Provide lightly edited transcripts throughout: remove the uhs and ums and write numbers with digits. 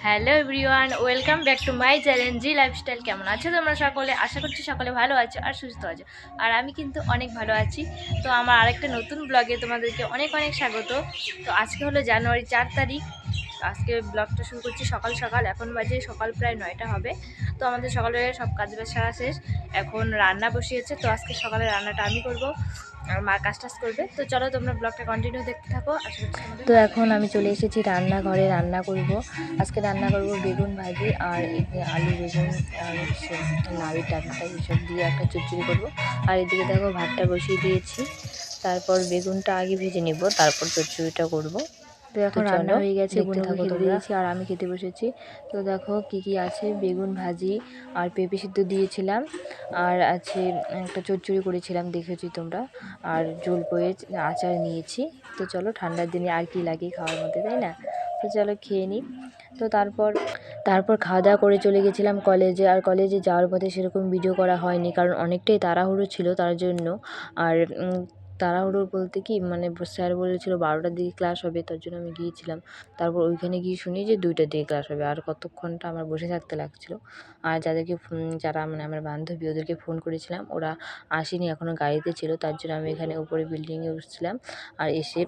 Hello everyone, welcome back to my channel G lifestyle. কেমন আছো তোমরা সকলে? আশা করছি সকলে ভালো আছো আর সুস্থ আছো। আর আমি কিন্তু অনেক ভালো আছি। তো আমার আরেকটা নতুন ব্লগে তোমাদেরকে অনেক অনেক স্বাগত। তো আজকে হলো জানুয়ারি 4 তারিখ। আজকে ব্লগটা শুরু করছি সকাল সকাল। এখন বাজে সকাল প্রায় 9টা হবে। তো আমাদের সকালে সব কাজ বাজ সারা শেষ, এখন রান্না বসিয়েছে। তো আজকে সকালে রান্নাটা আমি করব, আর মা কাজ টাজ করবে। তো চলো তোমরা ব্লগটা কন্টিনিউ দেখতে থাকো। আশা করছি তোমাদের। তো এখন আমি চলে এসেছি রান্নাঘরে, রান্না করব। আজকে রান্না করব বেগুন ভাজি আর আলু বেগুন আর হচ্ছে নাড়ির ডাঁটা এসব দিয়ে একটা চচ্চড়ি করব। আর এদিকে দেখো ভাতটা বসিয়ে দিয়েছি, তারপর বেগুনটা আগে ভেজে নিব, তারপর চচ্চড়িটা করব। তো এখন রান্না হয়ে গেছে, বোনকে খেতে দিয়েছি আর আমি খেতে বসেছি। তো দেখো কি কি আছে, বেগুন ভাজি আর পেঁপে সিদ্ধ দিয়েছিলাম, আর আছে একটা চচ্চড়ি করেছিলাম দেখেছি তোমরা, আর জলপয়ে আচার নিয়েছি। তো চলো, ঠান্ডার দিনে আর কি লাগে খাওয়ার মধ্যে, তাই না? তো চলো খেয়ে নিই। তো তারপর খাওয়া দাওয়া করে চলে গেছিলাম কলেজে। আর কলেজে যাওয়ার পথে সেরকম ভিডিও করা হয়নি, কারণ অনেকটাই তাড়াহুড়ো ছিল তার জন্য। আর তাড়াহুড়ো বলতে কি, মানে স্যার বলেছিল 12টার দিকে ক্লাস হবে, তার জন্য আমি গিয়েছিলাম। তারপর ওইখানে গিয়ে শুনি যে 2টার দিকে ক্লাস হবে, আর কতক্ষণটা আমার বসে থাকতে লাগছিল। আর যারা মানে আমার বান্ধবী, ওদেরকে ফোন করেছিলাম, ওরা আসেনি, এখনও গাড়িতে ছিল। তার জন্য আমি এখানে উপরে বিল্ডিংয়ে উঠছিলাম, আর এসে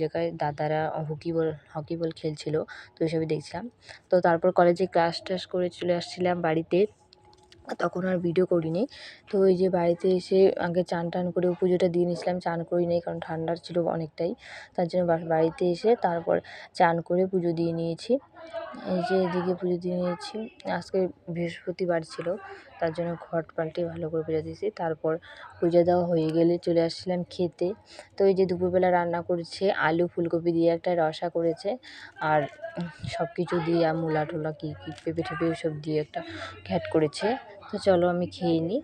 জায়গায় দাদারা হকি বল খেলছিল, তো ওইসবই দেখছিলাম। তো তারপর কলেজে ক্লাস টাস করে চলে আসছিলাম বাড়িতে, তখন আর ভিডিও করিনি। তো ওই যে বাড়িতে এসে আগে চান টান করে পুজোটা দিয়ে নিয়েছিলাম, চান করি নাই কারণ ঠান্ডার ছিল অনেকটাই। তার জন্য বাড়িতে এসে তারপর চান করে পুজো দিয়ে নিয়েছি। এই যে এদিকে পুজো দিয়ে নিয়েছি। আজকে বৃহস্পতিবার ছিল, তার জন্য ঘট পাল্টে ভালো করে পুজো দিয়েছি। তারপর পুজো দেওয়া হয়ে গেলে চলে আসছিলাম খেতে। তো এই যে দুপুরবেলা রান্না করেছে আলু ফুলকপি দিয়ে একটা রসা করেছে, আর সব কিছু দিয়ে মূলা টোলা কী কী পেঁপে টেপে ওইসব দিয়ে একটা ঘ্যাট করেছে। তো চলো আমি খেয়ে নিই।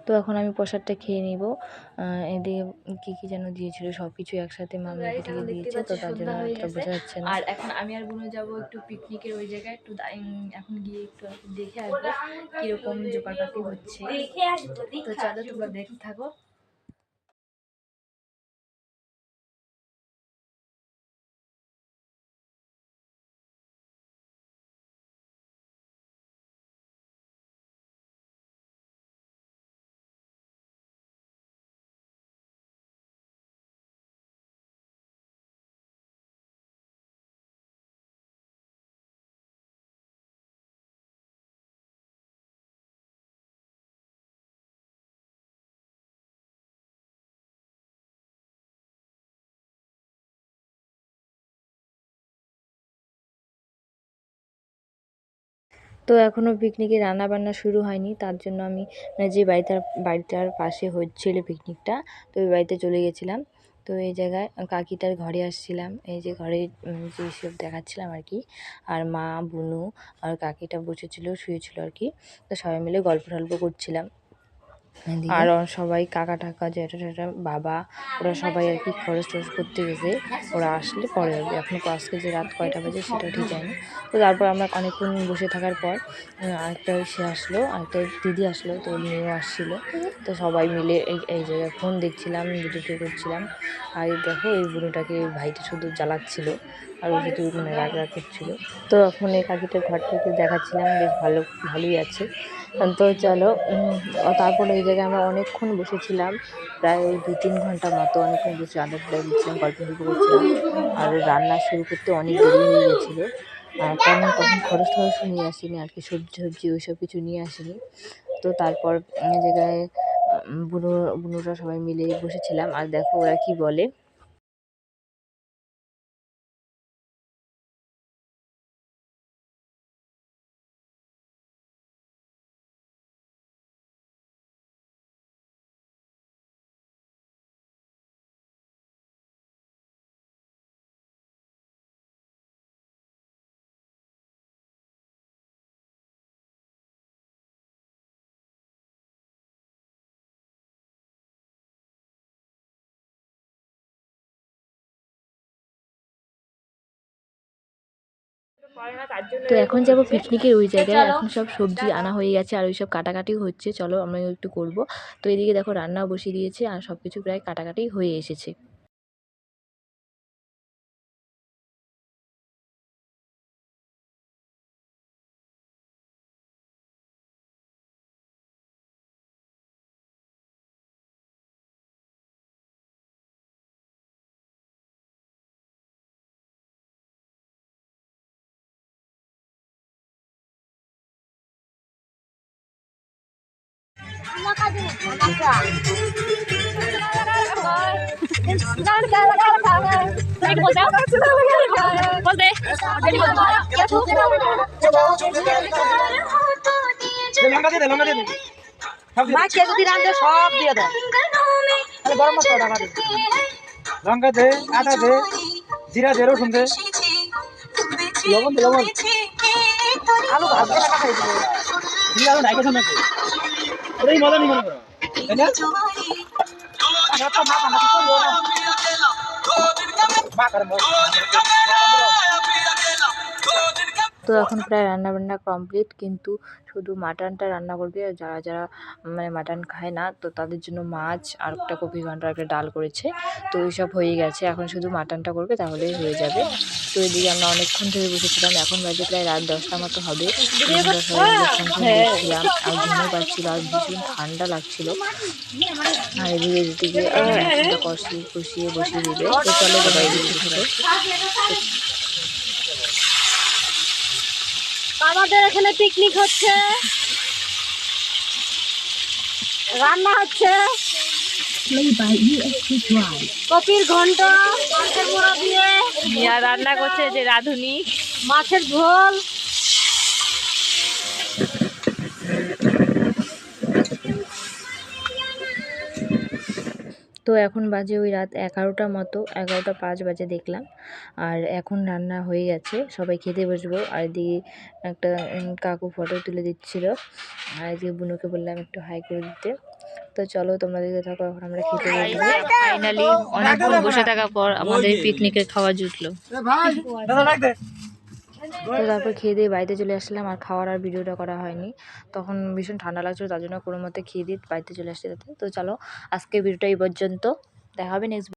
তো এখন আমি প্রসাদটা খেয়ে নিব। এদিকে কী কী যেন দিয়েছিল, সব কিছু একসাথে মা মেখে ঠেকে দিয়েছে, তো তার জন্য অতটা বোঝা যাচ্ছে না। আর এখন আমি আর বোনও যাবো একটু পিকনিকের ওই জায়গায়, একটু এখন গিয়ে একটু দেখে আসবো কীরকম জোগাড়পাতি হচ্ছে। তো চলো তোমরা দেখতে থাকো। তো এখনও পিকনিকে রান্নাবান্না শুরু হয়নি, তার জন্য আমি মানে যে বাড়িটার পাশে হচ্ছিল পিকনিকটা, তো ওই বাড়িতে চলে গেছিলাম। তো এই জায়গায় কাকিটার ঘরে আসছিলাম, এই যে ঘরে যে সব দেখাচ্ছিলাম আর কি। আর মা, বুনু আর কাকিটা বসেছিল, শুয়েছিল আর কি। তো সবাই মিলে গল্প টল্প করছিলাম। আর সবাই কাকা টাকা জ্যাঠা ট্যাঠা বাবা, ওরা সবাই আর কি খরচ টরচ করতে গেছে। ওরা আসলে পরে আসবে, এখন আজকে যে রাত কয়টা বাজে সেটাও ঠিক জানি। তো তারপর আমরা অনেকক্ষণ বসে থাকার পর আরেকটা সে আসলো, আরেকটা দিদি আসলো, তো ওর মেয়েও আসছিলো। তো সবাই মিলে এই জায়গায় ফোন দেখছিলাম, ভিডিও করছিলাম। আর এই দেখো এই বুড়োটাকে ভাইটা শুধু জ্বালাচ্ছিল, আর ও শুধু মানে রাগ করছিল। তো এখন এই কাকিটার ঘরটাকে দেখাচ্ছিলাম, বেশ ভালোই আছে। তো চলো, তারপরে এই জায়গায় আমরা অনেকক্ষণ বসেছিলাম, প্রায় ওই 2-3 ঘন্টা মতো অনেকক্ষণ বসে আড্ডা টাড্ডা দিচ্ছিলাম, গল্প করছিলাম। আর রান্না শুরু করতে অনেক দেরি হয়ে গেছিলো, কারণ তখন খরচ টরচ নিয়ে আসিনি আর কি, সবজি সবজি ওইসব কিছু নিয়ে আসিনি। তো তারপর এই জায়গায় বুনুরা সবাই মিলে বসেছিলাম, আর দেখো ওরা কি বলে। তো এখন যাবো পিকনিকের ওই জায়গায়। এখন সব সবজি আনা হয়ে গেছে আর ওই সব কাটাকাটিও হচ্ছে, চলো আমরা একটু করব। তো এদিকে দেখো রান্নাও বসিয়ে দিয়েছে আর সব কিছু প্রায় কাটাকাটি হয়ে এসেছে। লঙ্কা দে, আদা দে, জিরা দে, রসুন দে, লবণ দে, লবণ। আলু ভাজতে না কাটাই দিবে। জিরা আলু ঢাইকা নাকি? ওটাই মজা নি মনে করো। তাই না? আমরা তো মা কাটা করব না। মা করে মজা। তো এখন প্রায় রান্নাবান্না কমপ্লিট, কিন্তু শুধু মাটনটা রান্না করবে। আর যারা যারা মানে মাটন খায় না তো তাদের জন্য মাছ আর একটা কপি ঘন্টার একটা ডাল করেছে। তো এইসব হয়ে গেছে, এখন শুধু মাটনটা করবে তাহলেই হয়ে যাবে। তো এদিকে আমরা অনেকক্ষণ ধরে বসেছিলাম, এখন বাজে প্রায় রাত 10টা মতো হবে। আমরা সবাই বসেছিলাম আর ঘুমও পাচ্ছিল আর ভীষণ ঠান্ডা লাগছিল। আর এদিকে কষিয়ে কষিয়ে বসিয়ে দিবে। তো চলো সবাই দেখতে থাকো। আমাদের এখানে পিকনিক হচ্ছে, রান্না হচ্ছে কপির ঘন্ট মাছের মোড়া দিয়ে, রান্না করছে যে রাঁধুনি, মাছের ঝোল। তো এখন বাজে ওই রাত 11টার মতো, 11টা 5 বাজে দেখলাম। আর এখন রান্না হয়ে গেছে, সবাই খেতে বসবো। আর এদিকে একটা কাকু ফটো তুলে দিচ্ছিল, আর এদিকে বুনুকে বললাম একটু হাই করে দিতে। তো চলো তোমরা দেখতে থাকো, এখন আমরা খেতে বসবো। ফাইনালি অনেকক্ষণ বসে থাকার পর আমাদের পিকনিকের খাওয়া জুটলো। তো তারপর খেয়ে দিয়ে বাড়িতে চলে আসলাম, আর খাওয়ার আর ভিডিওটা করা হয়নি। তখন ভীষণ ঠান্ডা লাগছিল, তার জন্য কোনো মতে খেয়ে দিয়ে বাড়িতে চলে আসতে। তো চলো আজকের ভিডিওটা এই পর্যন্ত, দেখা হবে নেক্সট।